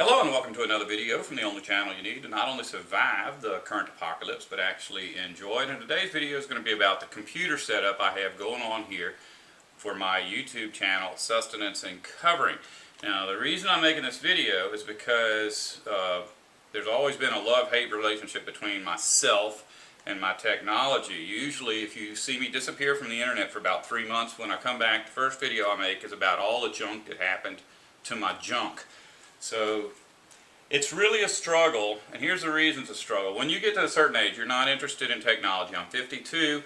Hello and welcome to another video from the only channel you need to not only survive the current apocalypse but actually enjoy it. And today's video is going to be about the computer setup I have going on here for my YouTube channel, Sustenance and Covering. Now the reason I'm making this video is because there's always been a love-hate relationship between myself and my technology. Usually if you see me disappear from the internet for about 3 months, when I come back, the first video I make is about all the junk that happened to my junk. So it's really a struggle, and here's the reason it's a struggle. When you get to a certain age, you're not interested in technology. I'm 52,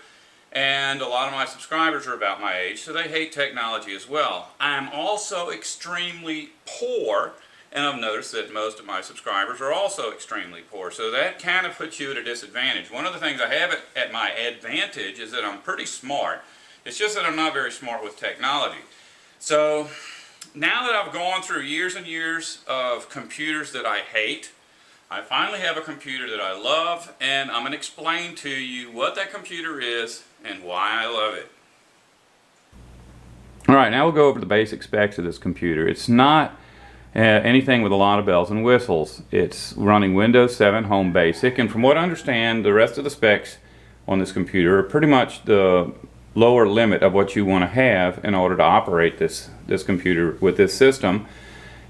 and a lot of my subscribers are about my age, so they hate technology as well. I'm also extremely poor, and I've noticed that most of my subscribers are also extremely poor, so that kind of puts you at a disadvantage. One of the things I have at my advantage is that I'm pretty smart. It's just that I'm not very smart with technology. So now that I've gone through years and years of computers that I hate, I finally have a computer that I love, and I'm going to explain to you what that computer is and why I love it. Alright, now we'll go over the basic specs of this computer. It's not anything with a lot of bells and whistles. It's running Windows 7 Home Basic, and from what I understand, the rest of the specs on this computer are pretty much the lower limit of what you want to have in order to operate this computer with this system.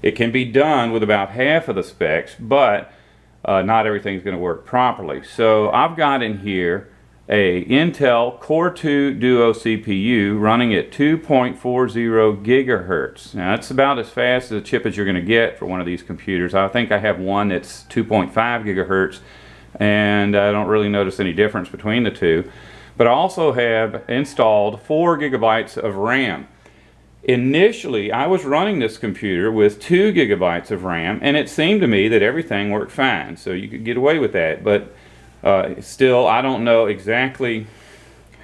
It can be done with about half of the specs, but not everything's going to work properly. So I've got in here a Intel Core 2 Duo CPU running at 2.40 gigahertz. Now that's about as fast as a chip as you're going to get for one of these computers. I think I have one that's 2.5 gigahertz, and I don't really notice any difference between the two. But I also have installed 4 gigabytes of RAM. Initially, I was running this computer with 2 gigabytes of RAM, and it seemed to me that everything worked fine, so you could get away with that. But still, I don't know exactly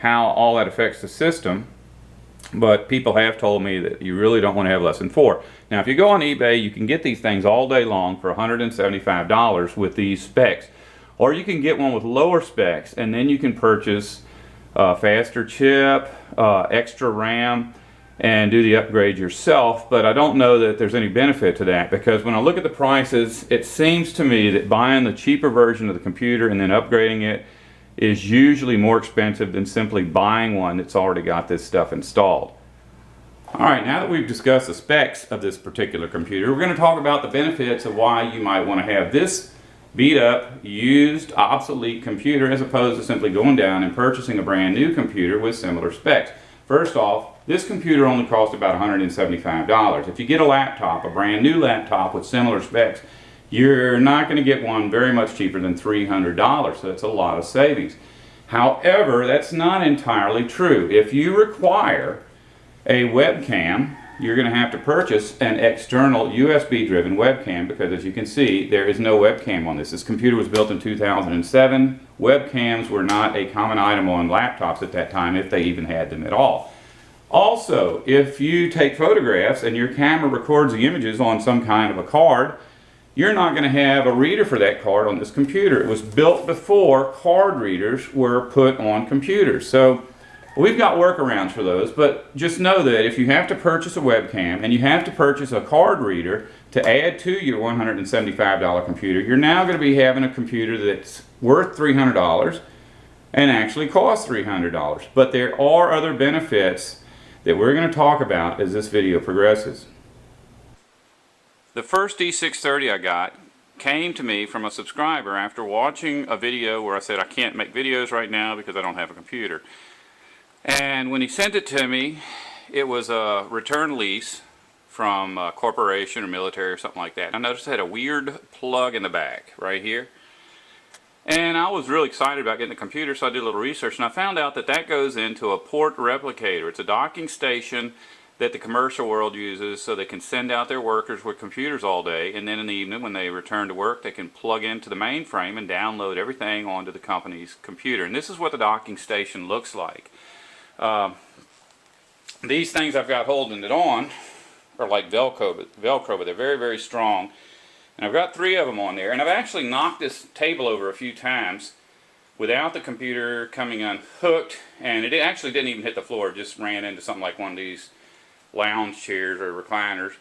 how all that affects the system, but people have told me that you really don't want to have less than 4. Now, if you go on eBay, you can get these things all day long for $175 with these specs. Or you can get one with lower specs, and then you can purchase faster chip, extra RAM, and do the upgrade yourself. But I don't know that there's any benefit to that, because when I look at the prices, it seems to me that buying the cheaper version of the computer and then upgrading it is usually more expensive than simply buying one that's already got this stuff installed. Alright, now that we've discussed the specs of this particular computer, we're going to talk about the benefits of why you might want to have this beat up, used, obsolete computer as opposed to simply going down and purchasing a brand new computer with similar specs. First off, this computer only cost about $175. If you get a laptop, a brand new laptop with similar specs, you're not going to get one very much cheaper than $300, so that's a lot of savings. However, that's not entirely true. If you require a webcam, you're going to have to purchase an external USB driven webcam, because as you can see, there is no webcam on this. This computer was built in 2007. Webcams were not a common item on laptops at that time, if they even had them at all. Also, if you take photographs and your camera records the images on some kind of a card, you're not going to have a reader for that card on this computer. It was built before card readers were put on computers. So we've got workarounds for those, but just know that if you have to purchase a webcam and you have to purchase a card reader to add to your $175 computer, you're now going to be having a computer that's worth $300 and actually costs $300. But there are other benefits that we're going to talk about as this video progresses. The first D630 I got came to me from a subscriber after watching a video where I said I can't make videos right now because I don't have a computer. And when he sent it to me, it was a return lease from a corporation or military or something like that. I noticed it had a weird plug in the back right here. And I was really excited about getting the computer, so I did a little research, and I found out that that goes into a port replicator. It's a docking station that the commercial world uses so they can send out their workers with computers all day, and then in the evening when they return to work, they can plug into the mainframe and download everything onto the company's computer. And this is what the docking station looks like. These things I've got holding it on are like Velcro, but they're very, very strong. And I've got 3 of them on there, and I've actually knocked this table over a few times without the computer coming unhooked, and it actually didn't even hit the floor. It just ran into something like one of these lounge chairs or recliners.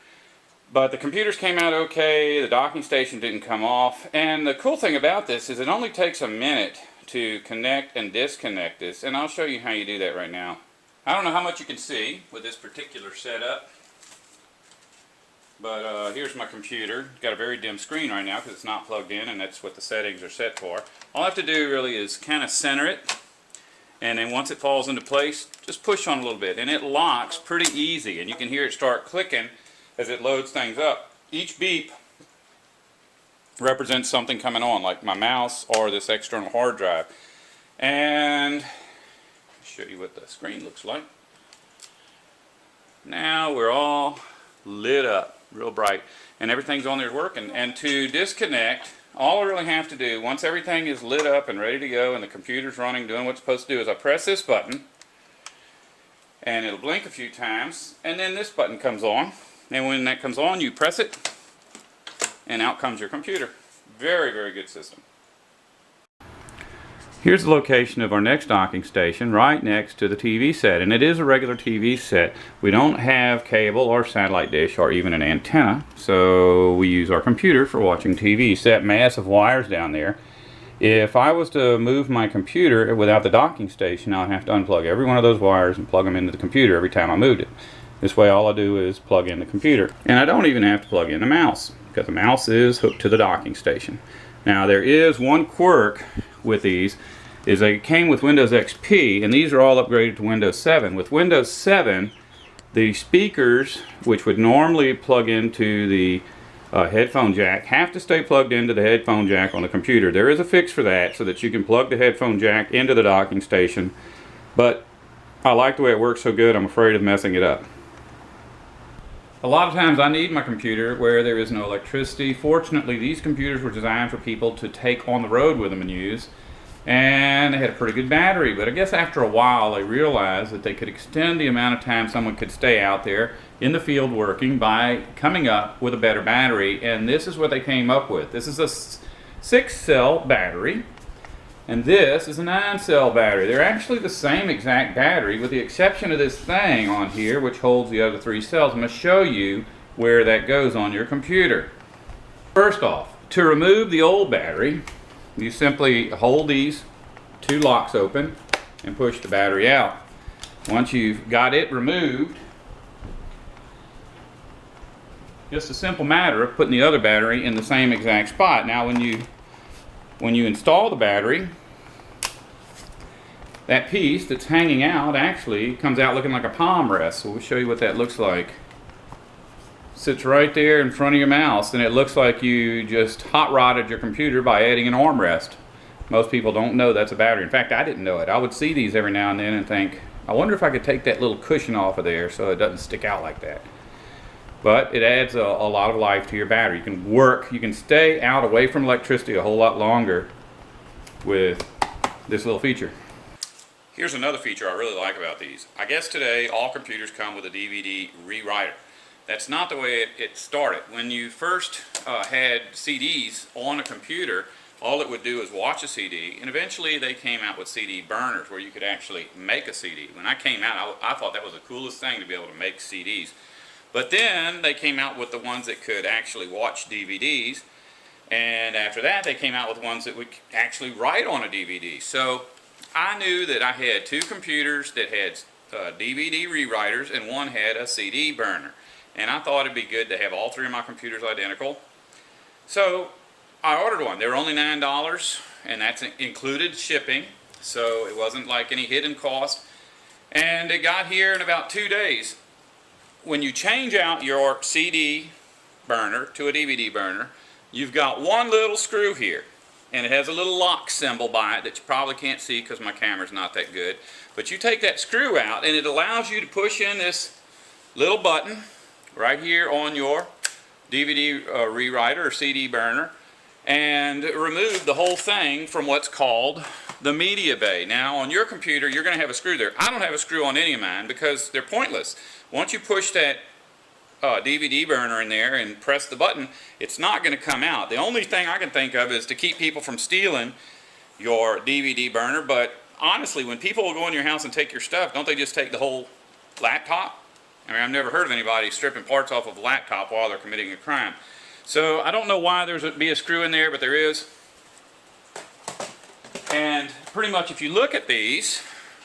But the computers came out okay, the docking station didn't come off, and the cool thing about this is it only takes a minute to connect and disconnect this, and I'll show you how you do that right now. I don't know how much you can see with this particular setup, but here's my computer. It's got a very dim screen right now because it's not plugged in, and that's what the settings are set for. All I have to do really is kind of center it, and then once it falls into place, just push on a little bit, and it locks pretty easy, and you can hear it start clicking as it loads things up. Each beep represents something coming on, like my mouse or this external hard drive. And I'll show you what the screen looks like. Now we're all lit up, real bright, and everything's on there working. And to disconnect, all I really have to do, once everything is lit up and ready to go and the computer's running, doing what it's supposed to do, is I press this button, and it'll blink a few times, and then this button comes on. And when that comes on, you press it, and out comes your computer. Very, very good system. Here's the location of our next docking station, right next to the TV set. And it is a regular TV set. We don't have cable or satellite dish or even an antenna, so we use our computer for watching TV. Set massive wires down there. If I was to move my computer without the docking station, I'd have to unplug every one of those wires and plug them into the computer every time I moved it. This way all I do is plug in the computer. And I don't even have to plug in the mouse, because the mouse is hooked to the docking station. Now there is one quirk with these, is they came with Windows XP, and these are all upgraded to Windows 7. With Windows 7, the speakers, which would normally plug into the headphone jack, have to stay plugged into the headphone jack on the computer. There is a fix for that, so that you can plug the headphone jack into the docking station, but I like the way it works so good, I'm afraid of messing it up. A lot of times I need my computer where there is no electricity. Fortunately, these computers were designed for people to take on the road with them and use, and they had a pretty good battery. But I guess after a while they realized that they could extend the amount of time someone could stay out there in the field working by coming up with a better battery, and this is what they came up with. This is a 6-cell battery, and this is a 9-cell battery. They're actually the same exact battery, with the exception of this thing on here, which holds the other 3 cells. I'm going to show you where that goes on your computer. First off, to remove the old battery, you simply hold these 2 locks open and push the battery out. Once you've got it removed, just a simple matter of putting the other battery in the same exact spot. Now when you install the battery, that piece that's hanging out actually comes out looking like a palm rest. So we'll show you what that looks like. Sits right there in front of your mouse, and it looks like you just hot rodded your computer by adding an armrest. Most people don't know that's a battery. In fact, I didn't know it. I would see these every now and then and think, I wonder if I could take that little cushion off of there so it doesn't stick out like that. But it adds a lot of life to your battery. You can work, you can stay out away from electricity a whole lot longer with this little feature. Here's another feature I really like about these. I guess today all computers come with a DVD rewriter. That's not the way it started. When you first had CDs on a computer, all it would do is watch a CD, and eventually they came out with CD burners where you could actually make a CD. When I came out, I thought that was the coolest thing, to be able to make CDs. But then they came out with the ones that could actually watch DVDs, and after that they came out with ones that would actually write on a DVD. So I knew that I had 2 computers that had DVD rewriters, and one had a CD burner. And I thought it'd be good to have all 3 of my computers identical. So I ordered one. They were only $9, and that's included shipping, so it wasn't like any hidden cost. And it got here in about 2 days. When you change out your CD burner to a DVD burner, you've got one little screw here, and it has a little lock symbol by it that you probably can't see because my camera's not that good. But you take that screw out, and it allows you to push in this little button right here on your DVD rewriter or CD burner, and remove the whole thing from what's called the media bay. Now on your computer you're going to have a screw there. I don't have a screw on any of mine because they're pointless. Once you push that DVD burner in there and press the button, it's not going to come out. The only thing I can think of is to keep people from stealing your DVD burner, but honestly, when people will go in your house and take your stuff, don't they just take the whole laptop? I mean, I've never heard of anybody stripping parts off of a laptop while they're committing a crime. So I don't know why there's be a screw in there, but there is. And pretty much if you look at these,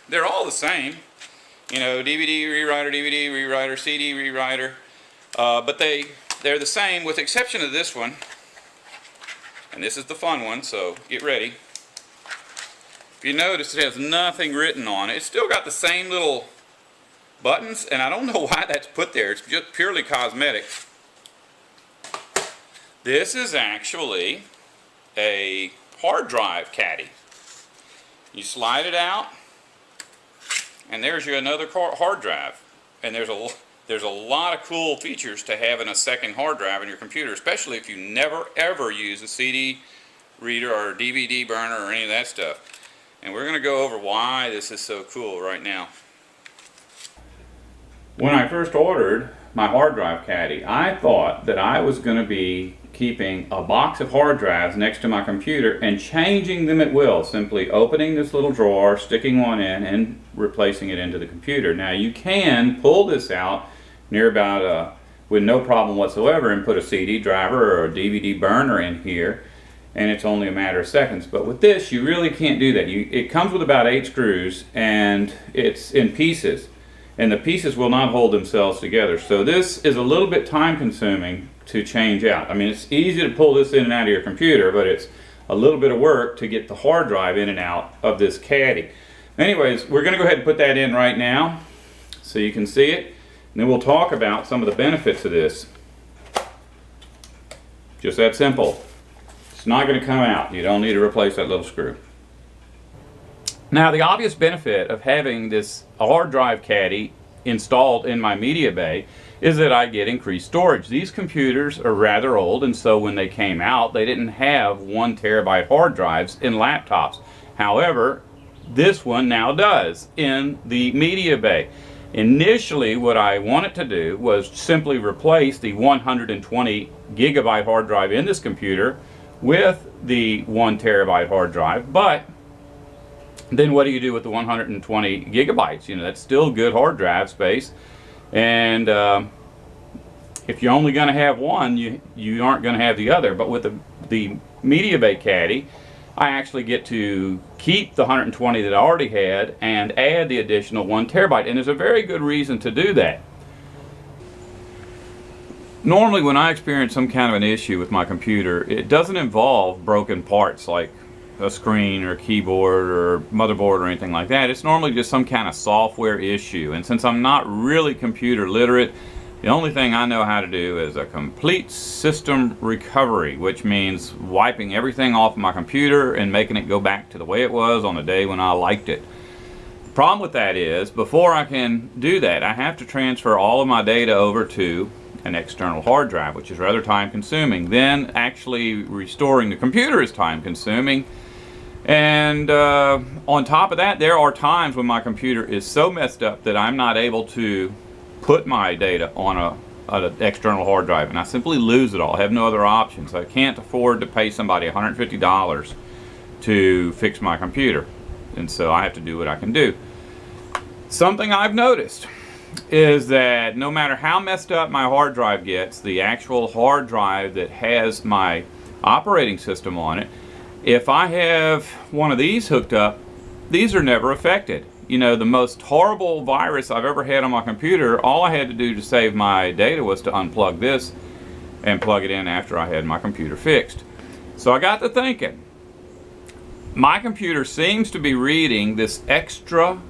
they're all the same. You know, DVD rewriter, CD rewriter. But they're the same with the exception of this one. And this is the fun one, so get ready. If you notice, it has nothing written on it. It's still got the same little buttons, and I don't know why that's put there. It's just purely cosmetic. This is actually a hard drive caddy. You slide it out, and there's your another hard drive. And there's a lot of cool features to having a second hard drive in your computer, especially if you never ever use a CD reader or a DVD burner or any of that stuff. And we're going to go over why this is so cool right now. When I first ordered my hard drive caddy, I thought that I was going to be keeping a box of hard drives next to my computer and changing them at will, simply opening this little drawer, sticking one in, and replacing it into the computer. Now you can pull this out near about with no problem whatsoever and put a CD driver or a DVD burner in here, and it's only a matter of seconds. But with this, you really can't do that. It comes with about 8 screws, and it's in pieces, and the pieces will not hold themselves together. So this is a little bit time consuming to change out. I mean, it's easy to pull this in and out of your computer, but it's a little bit of work to get the hard drive in and out of this caddy. Anyways, we're going to go ahead and put that in right now so you can see it, and then we'll talk about some of the benefits of this. Just that simple. It's not going to come out. You don't need to replace that little screw. Now, the obvious benefit of having this hard drive caddy installed in my media bay is that I get increased storage. These computers are rather old, and so when they came out, they didn't have 1 terabyte hard drives in laptops. However, this one now does in the media bay. Initially, what I wanted to do was simply replace the 120 gigabyte hard drive in this computer with the 1 terabyte hard drive, but then what do you do with the 120 gigabytes? You know, that's still good hard drive space. And if you're only going to have one, you aren't going to have the other. But with the Media Bay Caddy, I actually get to keep the 120 that I already had and add the additional 1 terabyte. And there's a very good reason to do that. Normally when I experience some kind of an issue with my computer, it doesn't involve broken parts like a screen or a keyboard or motherboard or anything like that. It's normally just some kind of software issue. And since I'm not really computer literate, the only thing I know how to do is a complete system recovery, which means wiping everything off of my computer and making it go back to the way it was on the day when I liked it. The problem with that is, before I can do that, I have to transfer all of my data over to an external hard drive, which is rather time consuming. Then actually restoring the computer is time consuming. And on top of that, there are times when my computer is so messed up that I'm not able to put my data on an external hard drive, and I simply lose it all. I have no other options. I can't afford to pay somebody $150 to fix my computer, and so I have to do what I can do. Something I've noticed is that no matter how messed up my hard drive gets, the actual hard drive that has my operating system on it, if I have one of these hooked up, these are never affected. You know, the most horrible virus I've ever had on my computer, all I had to do to save my data was to unplug this and plug it in after I had my computer fixed. So I got to thinking, my computer seems to be reading this extra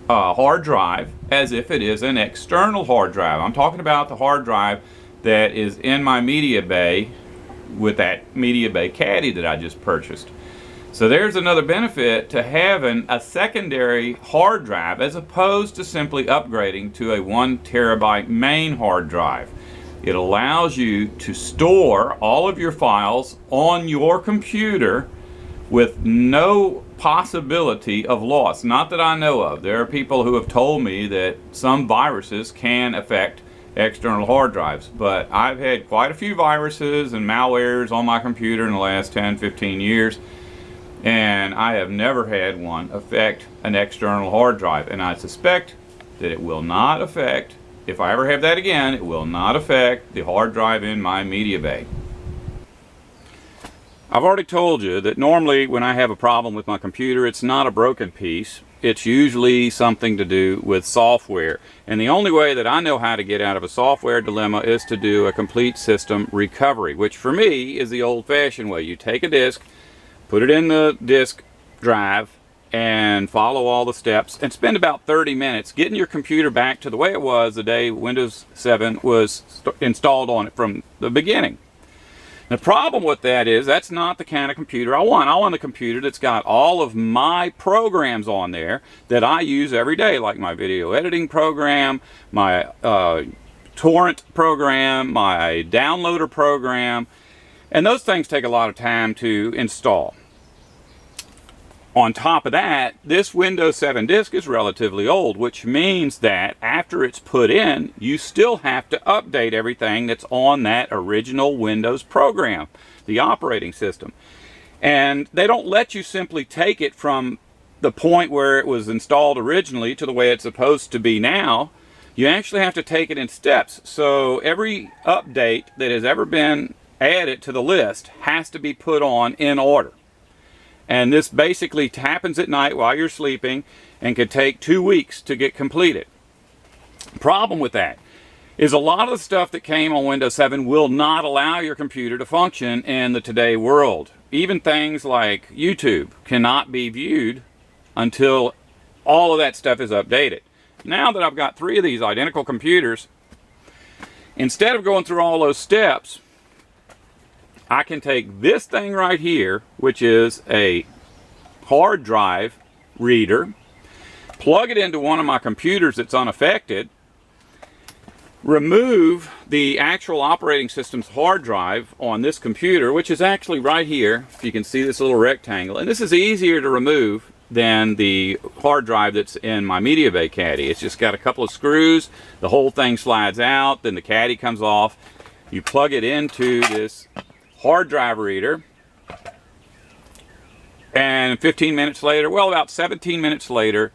hard drive as if it is an external hard drive. I'm talking about the hard drive that is in my media bay with that Media Bay Caddy that I just purchased. So there's another benefit to having a secondary hard drive as opposed to simply upgrading to a 1 terabyte main hard drive. It allows you to store all of your files on your computer with no possibility of loss. Not that I know of. There are people who have told me that some viruses can affect external hard drives, but I've had quite a few viruses and malwares on my computer in the last 10-15 years, and I have never had one affect an external hard drive, and I suspect that it will not affect if I ever have that again, it will not affect the hard drive in my media bay. I've already told you that normally when I have a problem with my computer, it's not a broken piece. It's usually something to do with software. And the only way that I know how to get out of a software dilemma is to do a complete system recovery, which for me is the old-fashioned way. You take a disk, put it in the disk drive, and follow all the steps, and spend about 30 minutes getting your computer back to the way it was the day Windows 7 was installed on it from the beginning. The problem with that is that's not the kind of computer I want. I want a computer that's got all of my programs on there that I use every day, like my video editing program, my torrent program, my downloader program, and those things take a lot of time to install. On top of that, this Windows 7 disk is relatively old, which means that after it's put in, you still have to update everything that's on that original Windows program, the operating system. And they don't let you simply take it from the point where it was installed originally to the way it's supposed to be now. You actually have to take it in steps. So every update that has ever been added to the list has to be put on in order. And this basically happens at night while you're sleeping and could take 2 weeks to get completed. The problem with that is a lot of the stuff that came on Windows 7 will not allow your computer to function in the today world. Even things like YouTube cannot be viewed until all of that stuff is updated. Now that I've got 3 of these identical computers, instead of going through all those steps, I can take this thing right here, which is a hard drive reader, plug it into one of my computers that's unaffected, remove the actual operating system's hard drive on this computer, which is actually right here, if you can see this little rectangle, and this is easier to remove than the hard drive that's in my media bay caddy. It's just got a couple of screws, the whole thing slides out, then the caddy comes off, you plug it into this hard drive reader, and 15 minutes later, well, about 17 minutes later,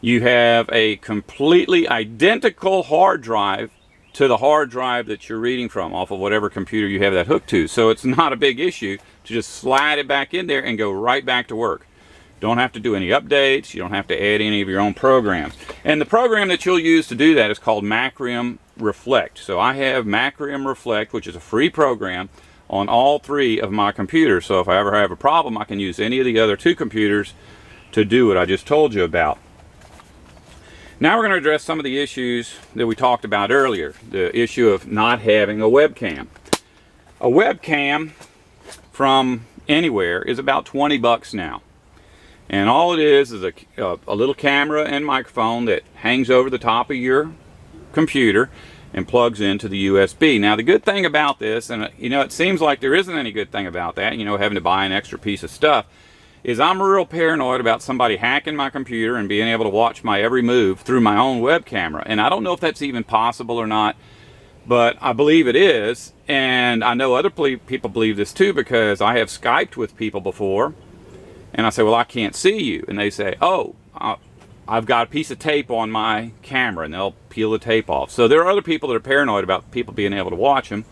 you have a completely identical hard drive to the hard drive that you're reading from off of whatever computer you have that hooked to. So it's not a big issue to just slide it back in there and go right back to work. Don't have to do any updates. You don't have to add any of your own programs. And the program that you'll use to do that is called Macrium Reflect. So I have Macrium Reflect, which is a free program on all 3 of my computers. So if I ever have a problem, I can use any of the other 2 computers to do what I just told you about. Now we're going to address some of the issues that we talked about earlier. The issue of not having a webcam. A webcam from anywhere is about 20 bucks now. And all it is a little camera and microphone that hangs over the top of your computer and plugs into the USB. Now the good thing about this, and you know, it seems like there isn't any good thing about that, you know, having to buy an extra piece of stuff, is I'm real paranoid about somebody hacking my computer and being able to watch my every move through my own web camera. And I don't know if that's even possible or not, but I believe it is. And I know other people believe this too, because I have Skyped with people before, and I say, well, I can't see you. And they say, oh, I've got a piece of tape on my camera, and they'll peel the tape off. So there are other people that are paranoid about people being able to watch them.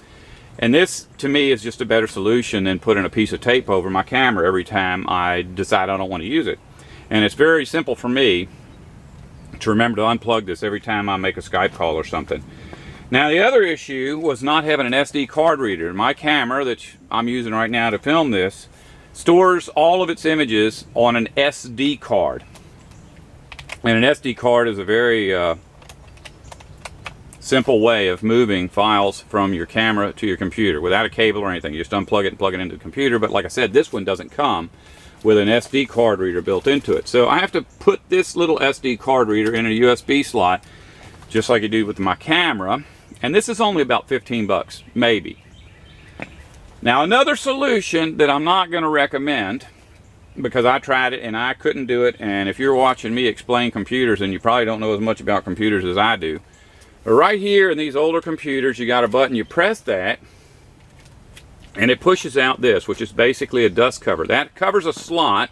And this, to me, is just a better solution than putting a piece of tape over my camera every time I decide I don't want to use it. And it's very simple for me to remember to unplug this every time I make a Skype call or something. Now, the other issue was not having an SD card reader. My camera that I'm using right now to film this stores all of its images on an SD card. And an SD card is a very simple way of moving files from your camera to your computer without a cable or anything. You just unplug it and plug it into the computer. But like I said, this one doesn't come with an SD card reader built into it. So I have to put this little SD card reader in a USB slot, just like you do with my camera. And this is only about 15 bucks, maybe. Now, another solution that I'm not going to recommend, because I tried it and I couldn't do it, and if you're watching me explain computers, and you probably don't know as much about computers as I do, but right here in these older computers, you got a button, you press that, and it pushes out this, which is basically a dust cover. That covers a slot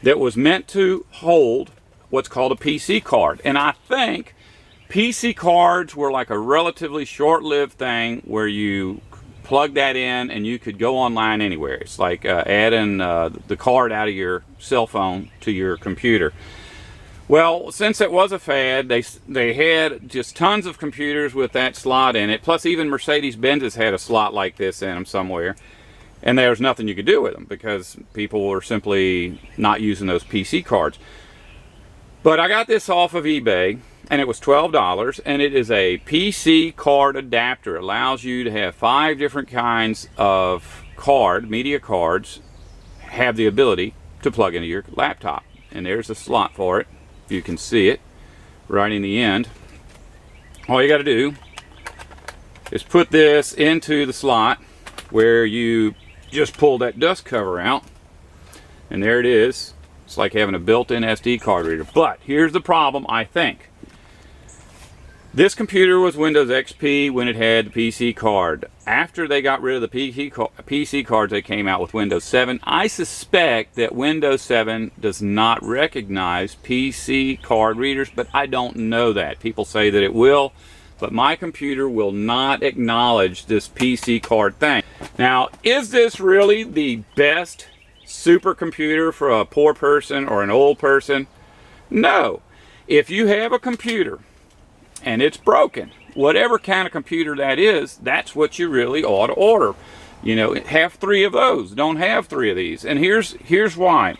that was meant to hold what's called a PC card. And I think PC cards were like a relatively short-lived thing where you plug that in and you could go online anywhere. It's like adding the card out of your cell phone to your computer. Well, since it was a fad, they had just tons of computers with that slot in it. Plus, even Mercedes-Benz had a slot like this in them somewhere. And there was nothing you could do with them because people were simply not using those PC cards. But I got this off of eBay, and it was $12, and it is a PC card adapter. It allows you to have 5 different kinds of media cards, have the ability to plug into your laptop. And there's a slot for it. You can see it right in the end. All you got to do is put this into the slot where you just pull that dust cover out, and there it is. It's like having a built-in SD card reader. But here's the problem, I think. This computer was Windows XP when it had the PC card. After they got rid of the PC cards, they came out with Windows 7. I suspect that Windows 7 does not recognize PC card readers, but I don't know that. People say that it will, but my computer will not acknowledge this PC card thing. Now, is this really the best supercomputer for a poor person or an old person? No. If you have a computer and it's broken, whatever kind of computer that is, that's what you really ought to order. You know, have 3 of those. Don't have 3 of these. And here's why.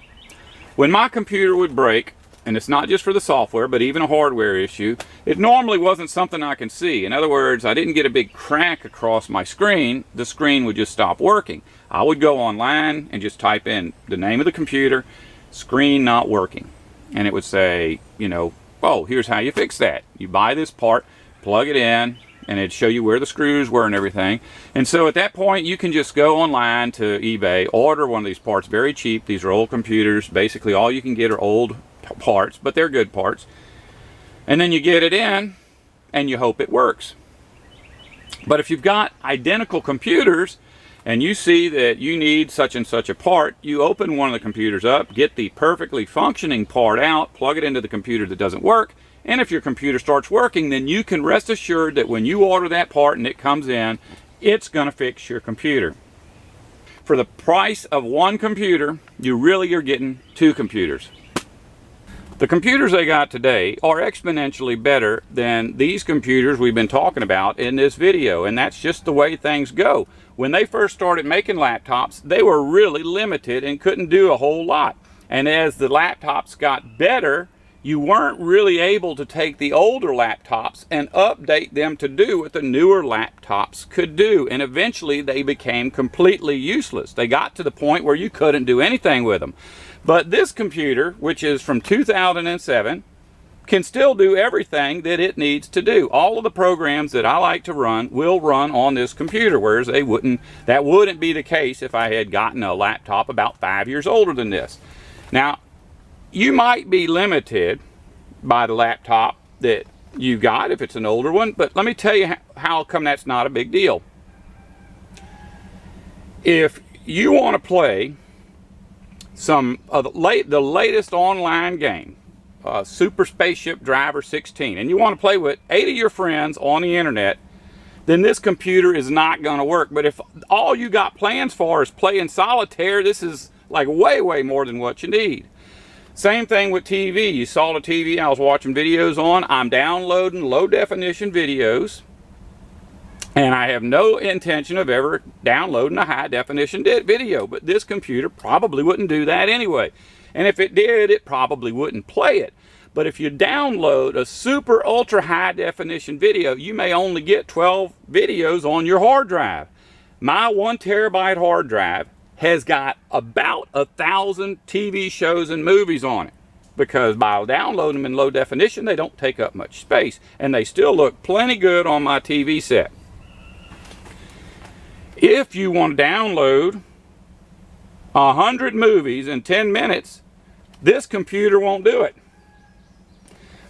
When my computer would break, and it's not just for the software, but even a hardware issue, it normally wasn't something I can see. In other words, I didn't get a big crack across my screen. The screen would just stop working. I would go online and just type in the name of the computer, screen not working. And it would say, you know, oh, here's how you fix that. You buy this part, plug it in, and it'd show you where the screws were and everything. And so at that point, you can just go online to eBay, order one of these parts, very cheap. These are old computers. Basically, all you can get are old parts, but they're good parts. And then you get it in, and you hope it works. But if you've got identical computers, and you see that you need such and such a part, you open one of the computers up, get the perfectly functioning part out, plug it into the computer that doesn't work, and if your computer starts working, then you can rest assured that when you order that part and it comes in, it's going to fix your computer. For the price of one computer, you really are getting 2 computers. The computers they got today are exponentially better than these computers we've been talking about in this video, and that's just the way things go. When they first started making laptops, they were really limited and couldn't do a whole lot. And as the laptops got better, you weren't really able to take the older laptops and update them to do what the newer laptops could do. And eventually they became completely useless. They got to the point where you couldn't do anything with them. But this computer, which is from 2007, can still do everything that it needs to do. All of the programs that I like to run will run on this computer, whereas that wouldn't be the case if I had gotten a laptop about 5 years older than this. Now, you might be limited by the laptop that you got if it's an older one, but let me tell you how come that's not a big deal. If you want to play some of the latest online game, Super Spaceship Driver 16, and you want to play with 8 of your friends on the internet, then this computer is not going to work. But if all you got plans for is playing solitaire, this is like way more than what you need. Same thing with TV. You saw the TV I was watching videos on. I'm downloading low definition videos, and I have no intention of ever downloading a high definition video, but this computer probably wouldn't do that anyway. And if it did, it probably wouldn't play it. But if you download a super ultra high definition video, you may only get 12 videos on your hard drive. My 1 terabyte hard drive has got about 1,000 TV shows and movies on it, because by downloading them in low definition, they don't take up much space, and they still look plenty good on my TV set. If you want to download 100 movies in 10 minutes, this computer won't do it.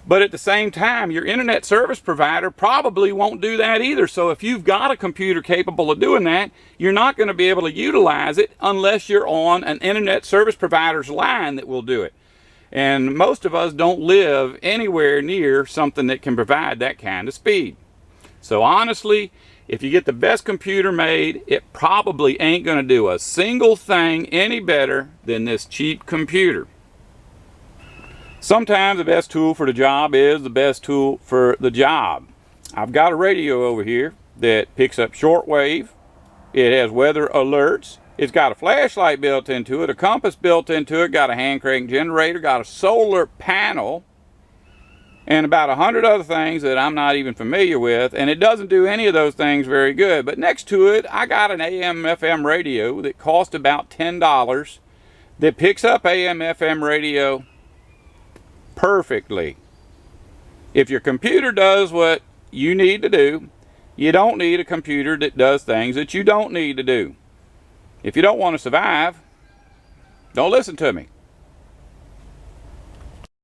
But at the same time, your internet service provider probably won't do that either. So if you've got a computer capable of doing that, you're not going to be able to utilize it unless you're on an internet service provider's line that will do it. And most of us don't live anywhere near something that can provide that kind of speed. So honestly, if you get the best computer made, it probably ain't going to do a single thing any better than this cheap computer. Sometimes the best tool for the job is the best tool for the job. I've got a radio over here that picks up shortwave. It has weather alerts. It's got a flashlight built into it, a compass built into it, got a hand crank generator, got a solar panel, and about 100 other things that I'm not even familiar with, and it doesn't do any of those things very good. But next to it, I got an AM FM radio that cost about $10 that picks up AM FM radio perfectly. If your computer does what you need to do, you don't need a computer that does things that you don't need to do. If you don't want to survive, don't listen to me.